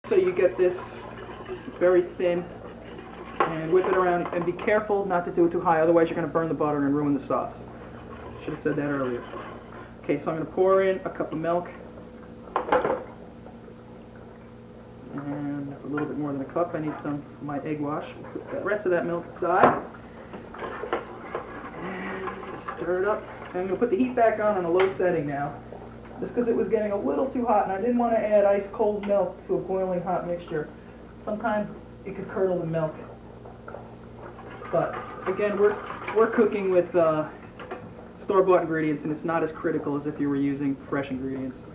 So you get this very thin, and whip it around, and be careful not to do it too high, otherwise you're going to burn the butter and ruin the sauce. Should have said that earlier. Okay, so I'm going to pour in a cup of milk, and that's a little bit more than a cup. I need some for my egg wash. Put the rest of that milk aside, and just stir it up. And I'm going to put the heat back on a low setting now, just because it was getting a little too hot, and I didn't want to add ice cold milk to a boiling hot mixture. Sometimes it could curdle the milk. But again, we're cooking with store-bought ingredients, and it's not as critical as if you were using fresh ingredients.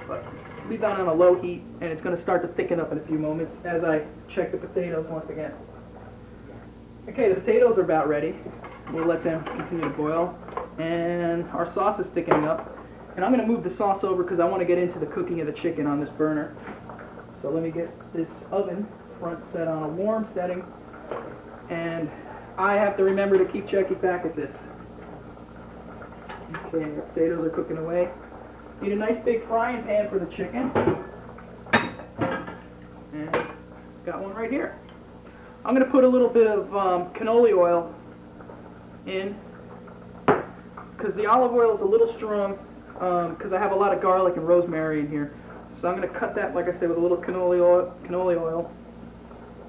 But leave that on a low heat, and it's going to start to thicken up in a few moments as I check the potatoes once again. Okay, the potatoes are about ready. We'll let them continue to boil, and our sauce is thickening up. And I'm going to move the sauce over because I want to get into the cooking of the chicken on this burner. So let me get this oven front set on a warm setting, and I have to remember to keep checking back at this. Okay, the potatoes are cooking away. Need a nice big frying pan for the chicken. And got one right here. I'm going to put a little bit of cannoli oil in because the olive oil is a little strong because I have a lot of garlic and rosemary in here. So I'm going to cut that, like I said, with a little cannoli oil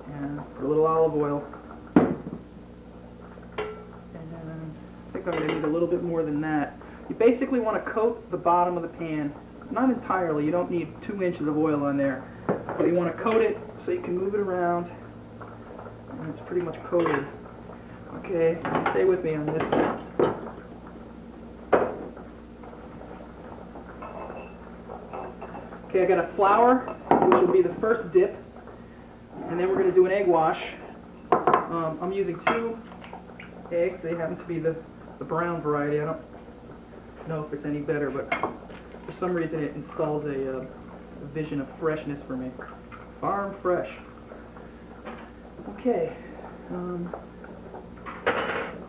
and put a little olive oil. I think I'm going to need a little bit more than that. You basically want to coat the bottom of the pan. Not entirely, you don't need 2 inches of oil on there. But you want to coat it so you can move it around. And it's pretty much coated. Okay, stay with me on this. Okay, I got a flour, which will be the first dip. And then we're going to do an egg wash. I'm using 2 eggs. They happen to be the brown variety. I don't know if it's any better, but for some reason it installs a vision of freshness for me. Farm fresh. Okay.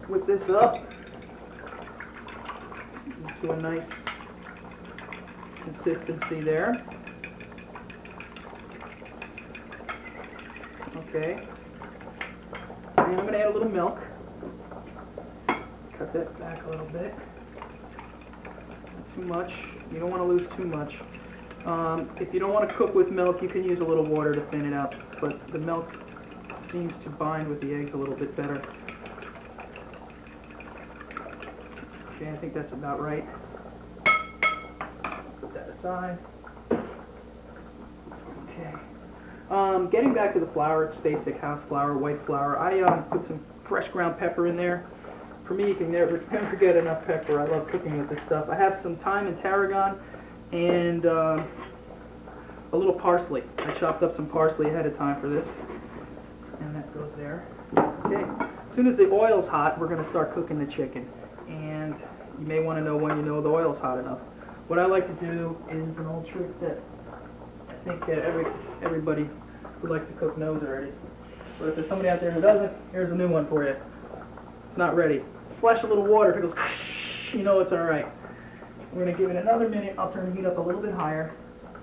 Whip this up to a nice consistency there. Okay. And I'm going to add a little milk. Cut that back a little bit. Not too much. You don't want to lose too much. If you don't want to cook with milk, you can use a little water to thin it out, but the milk seems to bind with the eggs a little bit better. Okay, I think that's about right. Put that aside. Okay. Getting back to the flour, it's basic house flour, white flour. I put some fresh ground pepper in there. For me, you can never get enough pepper. I love cooking with this stuff. I have some thyme and tarragon and a little parsley. I chopped up some parsley ahead of time for this. And that goes there. Okay. As soon as the oil's hot, we're going to start cooking the chicken. And you may want to know when you know the oil's hot enough. What I like to do is an old trick that I think everybody who likes to cook knows already. But if there's somebody out there who doesn't, here's a new one for you. It's not ready. Splash a little water. If it goes, you know it's all right. We're going to give it another minute. I'll turn the heat up a little bit higher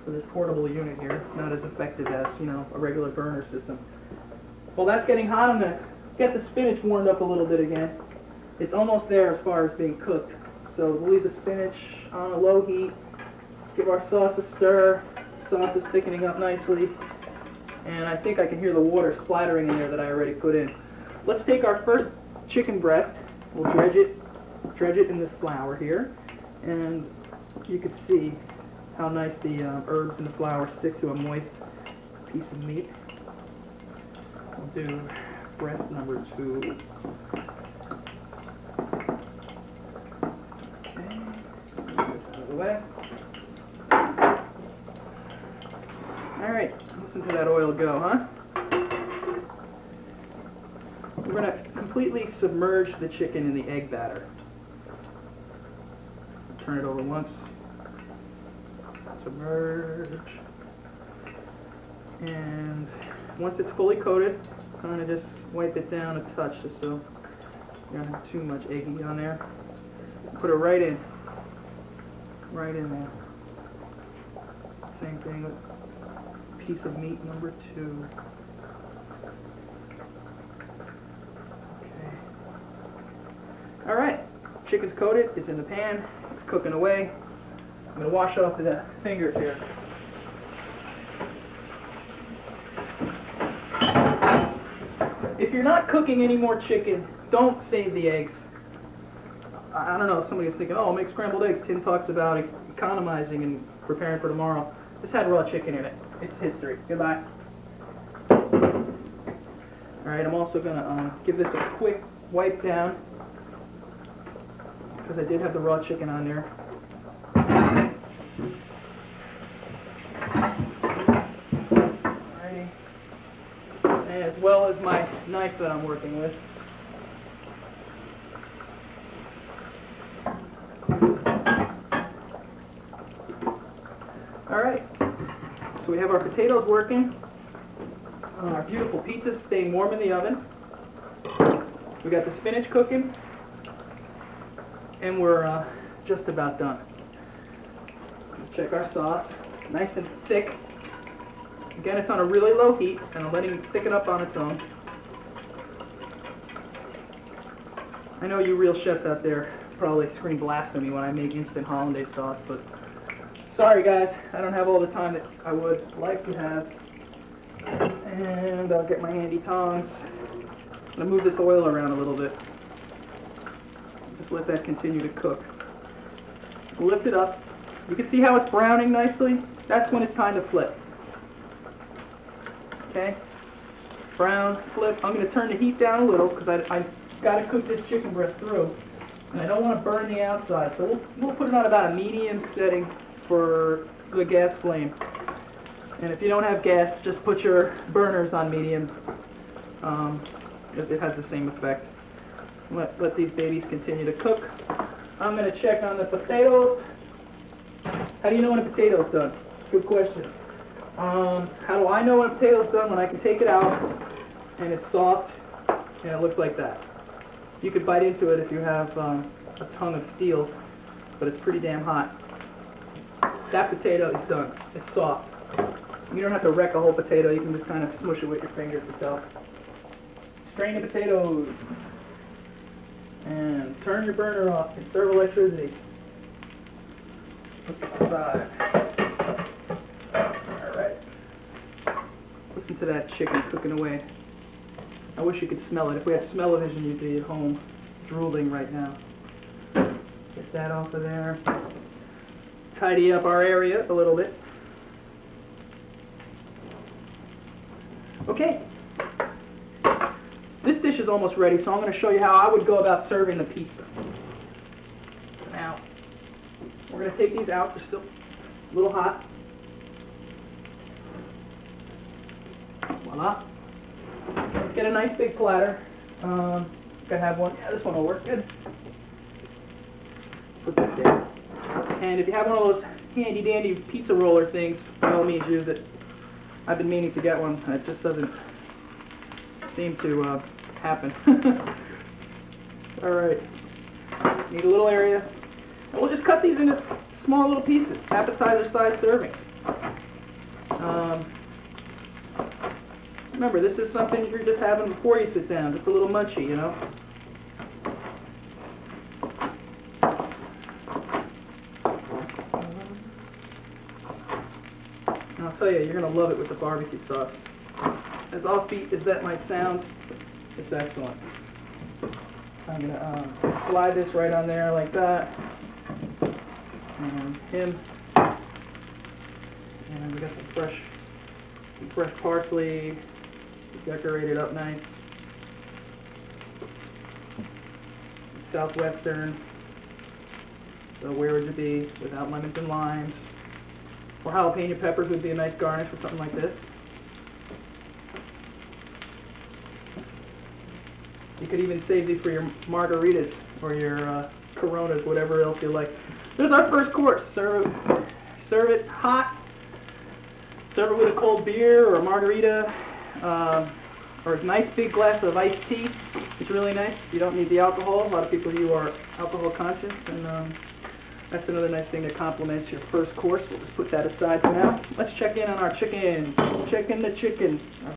for this portable unit here. It's not as effective as, you know, a regular burner system. While that's getting hot, I'm going to get the spinach warmed up a little bit again. It's almost there as far as being cooked. So we'll leave the spinach on a low heat. Give our sauce a stir. The sauce is thickening up nicely. And I think I can hear the water splattering in there that I already put in. Let's take our first chicken breast. We'll dredge it in this flour here, and you can see how nice the herbs and the flour stick to a moist piece of meat. We'll do breast number 2. Okay, get this out of the way. All right, listen to that oil go, huh? We're going to completely submerge the chicken in the egg batter. Turn it over once. Submerge. And once it's fully coated, kind of just wipe it down a touch just so you don't have too much eggy on there. Put it right in. Right in there. Same thing with piece of meat number 2. Okay. All right, chicken's coated. It's in the pan. It's cooking away. I'm gonna wash off the fingers here. If you're not cooking any more chicken, don't save the eggs. I don't know if somebody's thinking, oh, I'll make scrambled eggs. Tim talks about economizing and preparing for tomorrow. This had raw chicken in it. It's history. Goodbye. Alright, I'm also going to give this a quick wipe down because I did have the raw chicken on there. Alrighty. As well as my knife that I'm working with. Alright, so we have our potatoes working. Our beautiful pizza's staying warm in the oven. We got the spinach cooking. And we're just about done. Check our sauce. Nice and thick. Again, it's on a really low heat, and I'm letting it thicken up on its own. I know you real chefs out there probably scream blasphemy when I make instant hollandaise sauce, but sorry guys, I don't have all the time that I would like to have. And I'll get my handy tongs. I'm going to move this oil around a little bit. Just let that continue to cook. Lift it up. You can see how it's browning nicely. That's when it's time to flip. Okay? Brown, flip. I'm going to turn the heat down a little because I got to cook this chicken breast through. And I don't want to burn the outside. So we'll put it on about a medium setting for the gas flame. And if you don't have gas, just put your burners on medium. It has the same effect. Let these babies continue to cook. I'm going to check on the potatoes. How do you know when a potato's done? Good question. How do I know when a potato's done? When I can take it out and it's soft and it looks like that. You could bite into it if you have a tongue of steel, but it's pretty damn hot. That potato is done. It's soft. You don't have to wreck a whole potato. You can just kind of smush it with your fingers to tell. Strain the potatoes. And turn your burner off. Conserve electricity. Put this aside. Alright. Listen to that chicken cooking away. I wish you could smell it. If we had smell-o-vision, you'd be at home drooling right now. Get that off of there. Tidy up our area a little bit. Okay, this dish is almost ready, so I'm going to show you how I would go about serving the pizza. Now, we're going to take these out. They're still a little hot. Voila. Get a nice big platter. I think I have one. Yeah, this one will work good. Put that there. And if you have one of those handy-dandy pizza roller things, by all means use it. I've been meaning to get one. It just doesn't seem to happen. Alright. Need a little area. And we'll just cut these into small little pieces, appetizer-sized servings. Remember, this is something you're just having before you sit down. Just a little munchie, you know? And I'll tell you, you're going to love it with the barbecue sauce. As offbeat as that might sound, it's excellent. I'm going to slide this right on there like that. And we got some fresh parsley, decorated up nice. Southwestern, so where would you be without lemons and limes? Or jalapeno peppers would be a nice garnish for something like this. You could even save these for your margaritas or your Coronas, whatever else you like. This is our first course. Serve it hot. Serve it with a cold beer or a margarita, or a nice big glass of iced tea. It's really nice. You don't need the alcohol. A lot of people, you are alcohol conscious, and That's another nice thing that complements your first course. We'll just put that aside for now. Let's check in on our chicken. Checking the chicken.